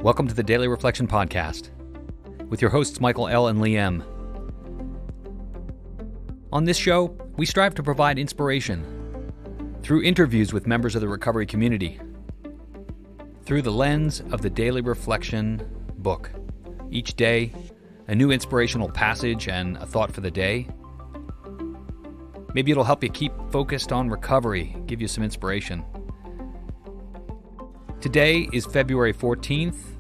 Welcome to the Daily Reflection Podcast with your hosts Michael L. and Lee M. On this show, we strive to provide inspiration through interviews with members of the recovery community, through the lens of the Daily Reflection book. Each day, a new inspirational passage and a thought for the day. Maybe it'll help you keep focused on recovery, give you some inspiration. Today is February 14th,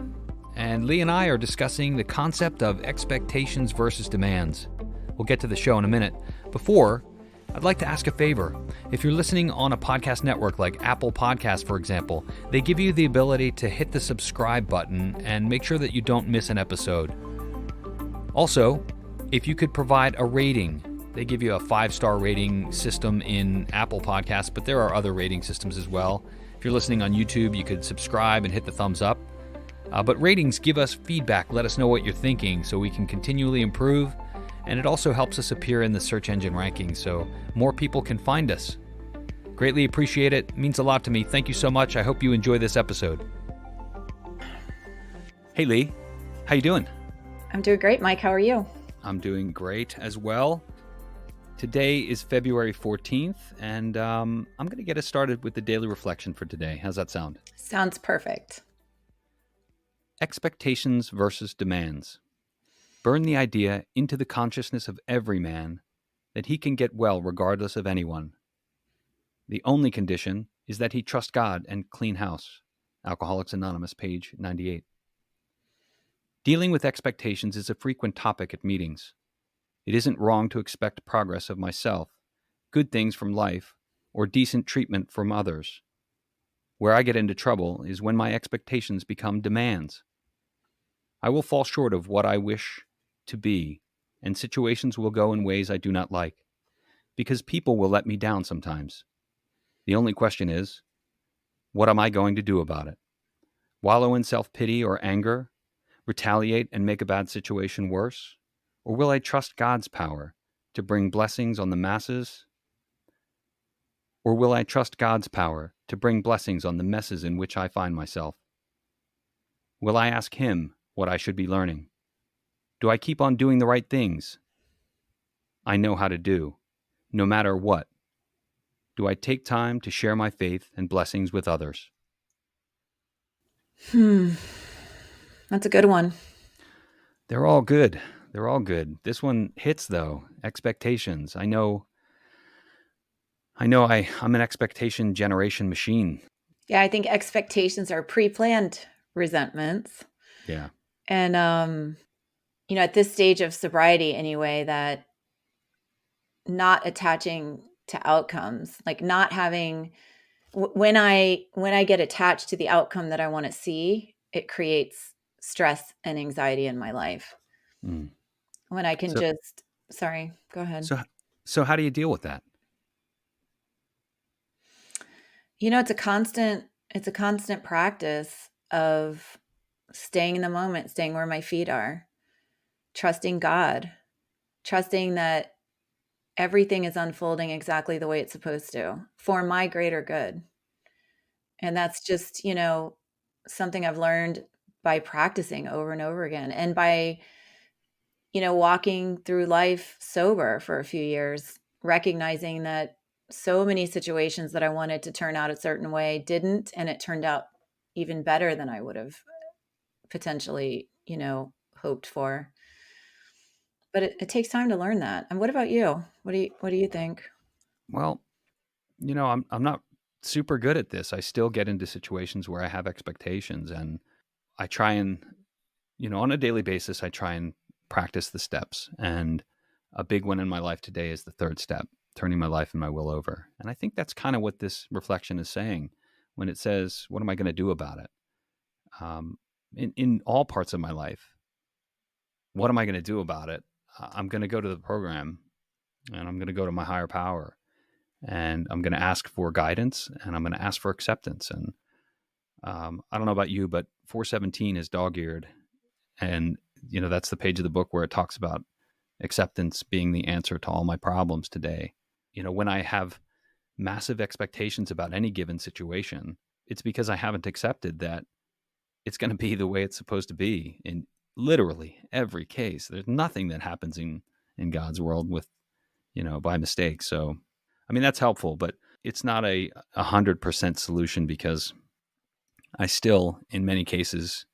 and Lee and I are discussing the concept of expectations versus demands. We'll get to the show in a minute. Before, I'd like to ask a favor. If you're listening on a podcast network like Apple Podcasts, for example, they give you the ability to hit the subscribe button and make sure that you don't miss an episode. Also, if you could provide a rating, they give you a 5-star rating system in Apple Podcasts, but there are other rating systems as well. If you're listening on YouTube, you could subscribe and hit the thumbs up. But ratings give us feedback, let us know what you're thinking so we can continually improve. And it also helps us appear in the search engine rankings so more people can find us. Greatly appreciate it. It means a lot to me. Thank you so much. I hope you enjoy this episode. Hey, Lee. How you doing? I'm doing great, Mike. How are you? I'm doing great as well. Today is February 14th, and I'm going to get us started with the daily reflection for today. How's that sound? Sounds perfect. Expectations versus demands. Burn the idea into the consciousness of every man that he can get well regardless of anyone. The only condition is that he trust God and clean house. Alcoholics Anonymous, page 98. Dealing with expectations is a frequent topic at meetings. It isn't wrong to expect progress of myself, good things from life, or decent treatment from others. Where I get into trouble is when my expectations become demands. I will fall short of what I wish to be, and situations will go in ways I do not like, because people will let me down sometimes. The only question is, what am I going to do about it? Wallow in self-pity or anger? Retaliate and make a bad situation worse? Or will I trust God's power to bring blessings on the masses? Or will I trust God's power to bring blessings on the messes in which I find myself? Will I ask Him what I should be learning? Do I keep on doing the right things I know how to do, no matter what? Do I take time to share my faith and blessings with others? That's a good one. They're all good. They're all good. This one hits, though. Expectations. I'm an expectation generation machine. Yeah, I think expectations are pre-planned resentments. Yeah. And, at this stage of sobriety anyway, that not attaching to outcomes, like not having, when I get attached to the outcome that I want to see, it creates stress and anxiety in my life. Mm. When I can sorry, go ahead. So how do you deal with that? It's a constant practice of staying in the moment, staying where my feet are, trusting God, trusting that everything is unfolding exactly the way it's supposed to for my greater good. And that's just, something I've learned by practicing over and over again, and by walking through life sober for a few years, recognizing that so many situations that I wanted to turn out a certain way didn't, and it turned out even better than I would have potentially, hoped for. But it takes time to learn that. And what about you? What do you think? Well, I'm not super good at this. I still get into situations where I have expectations, and I try and, on a daily basis, I try and practice the steps. And a big one in my life today is the third step, turning my life and my will over. And I think that's kind of what this reflection is saying when it says, what am I going to do about it? In all parts of my life, what am I going to do about it? I'm going to go to the program, and I'm going to go to my higher power, and I'm going to ask for guidance, and I'm going to ask for acceptance. And I don't know about you, but 417 is dog-eared. And, that's the page of the book where it talks about acceptance being the answer to all my problems today. When I have massive expectations about any given situation, it's because I haven't accepted that it's going to be the way it's supposed to be in literally every case. There's nothing that happens in God's world with, by mistake. So, I mean, that's helpful, but it's not a 100% solution, because I still, in many cases,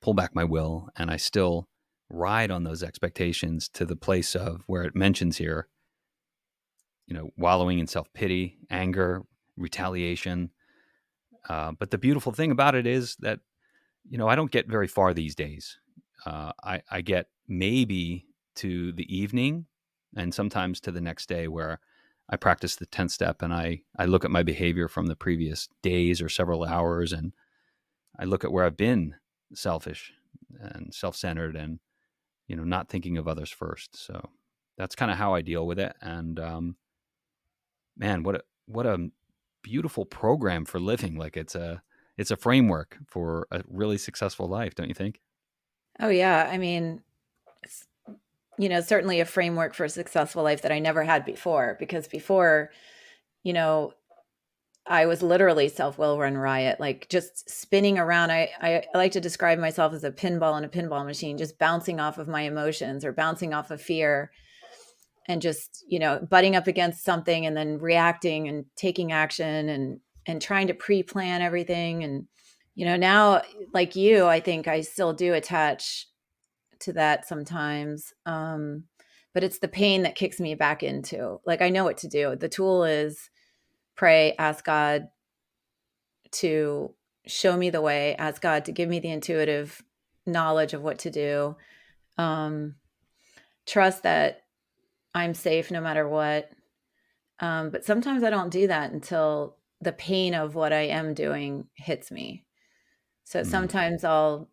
pull back my will, and I still ride on those expectations to the place of where it mentions here, wallowing in self-pity, anger, retaliation. But the beautiful thing about it is that, I don't get very far these days. I get maybe to the evening, and sometimes to the next day, where I practice the 10th step, and I look at my behavior from the previous days or several hours, and I look at where I've been selfish and self-centered, and, not thinking of others first. So that's kind of how I deal with it. And man, what a beautiful program for living. Like, it's a framework for a really successful life, don't you think? Oh yeah, I mean, it's, certainly a framework for a successful life that I never had before, because before, you know, I was literally self-will run riot, like just spinning around. I like to describe myself as a pinball in a pinball machine, just bouncing off of my emotions or bouncing off of fear, and just, butting up against something and then reacting and taking action, and trying to pre-plan everything. And, now, like you, I think I still do attach to that sometimes. But it's the pain that kicks me back into, like, I know what to do. The tool is pray, ask God to show me the way, ask God to give me the intuitive knowledge of what to do. Trust that I'm safe no matter what. But sometimes I don't do that until the pain of what I am doing hits me. So Mm. sometimes I'll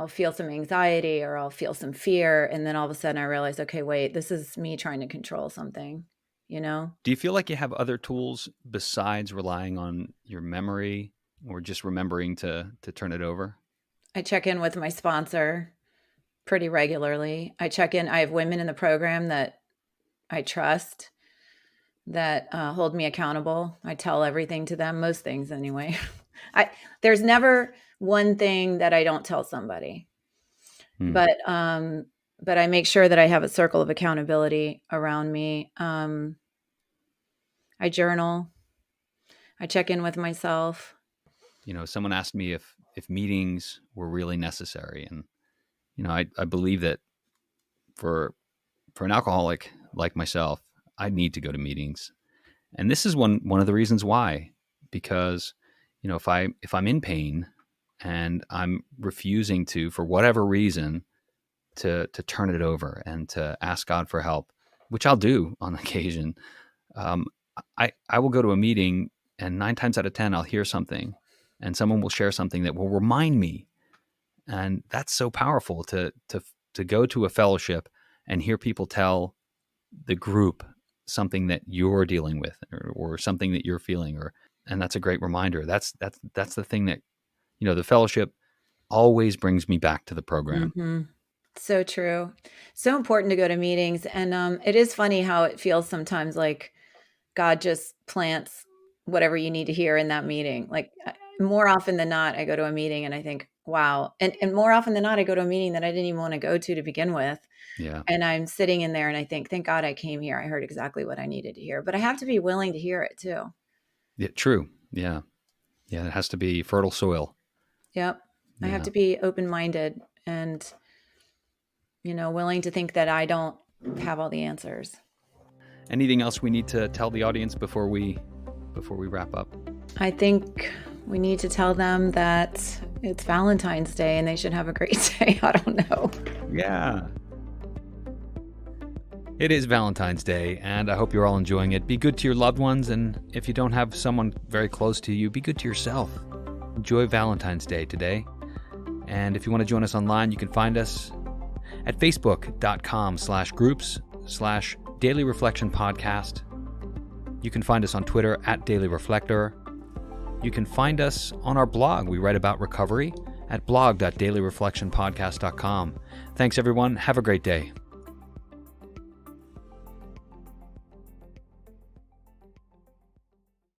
feel some anxiety, or I'll feel some fear, and then all of a sudden I realize, okay, wait, this is me trying to control something, you know? Do you feel like you have other tools besides relying on your memory, or just remembering to turn it over? I check in with my sponsor pretty regularly. I have women in the program that I trust, that hold me accountable. I tell everything to them, most things anyway. There's never one thing that I don't tell somebody, Mm. but I make sure that I have a circle of accountability around me. I journal. I check in with myself. Someone asked me if meetings were really necessary, and I believe that for an alcoholic like myself, I need to go to meetings, and this is one of the reasons why. Because if I'm in pain and I'm refusing to, for whatever reason, to turn it over and to ask God for help, which I'll do on occasion, um, I will go to a meeting, and 9 times out of 10 I'll hear something, and someone will share something that will remind me, and that's so powerful to go to a fellowship and hear people tell the group something that you're dealing with, or something that you're feeling, and that's a great reminder. That's the thing that, the fellowship always brings me back to the program. Mm-hmm. So true. So important to go to meetings. And it is funny how it feels sometimes like God just plants whatever you need to hear in that meeting. Like, more often than not, I go to a meeting and I think, wow. And more often than not, I go to a meeting that I didn't even want to go to begin with. Yeah. And I'm sitting in there and I think, thank God I came here. I heard exactly what I needed to hear. But I have to be willing to hear it too. Yeah. True. Yeah. Yeah. It has to be fertile soil. Yep. I have Yeah. to be open-minded and, willing to think that I don't have all the answers. Anything else we need to tell the audience before we wrap up? I think we need to tell them that it's Valentine's Day and they should have a great day. I don't know. Yeah. It is Valentine's Day, and I hope you're all enjoying it. Be good to your loved ones, and if you don't have someone very close to you, be good to yourself. Enjoy Valentine's Day today. And if you want to join us online, you can find us at facebook.com/groups/Daily Reflection Podcast. You can find us on Twitter at Daily Reflector. You can find us on our blog. We write about recovery at blog.dailyreflectionpodcast.com. Thanks, everyone. Have a great day.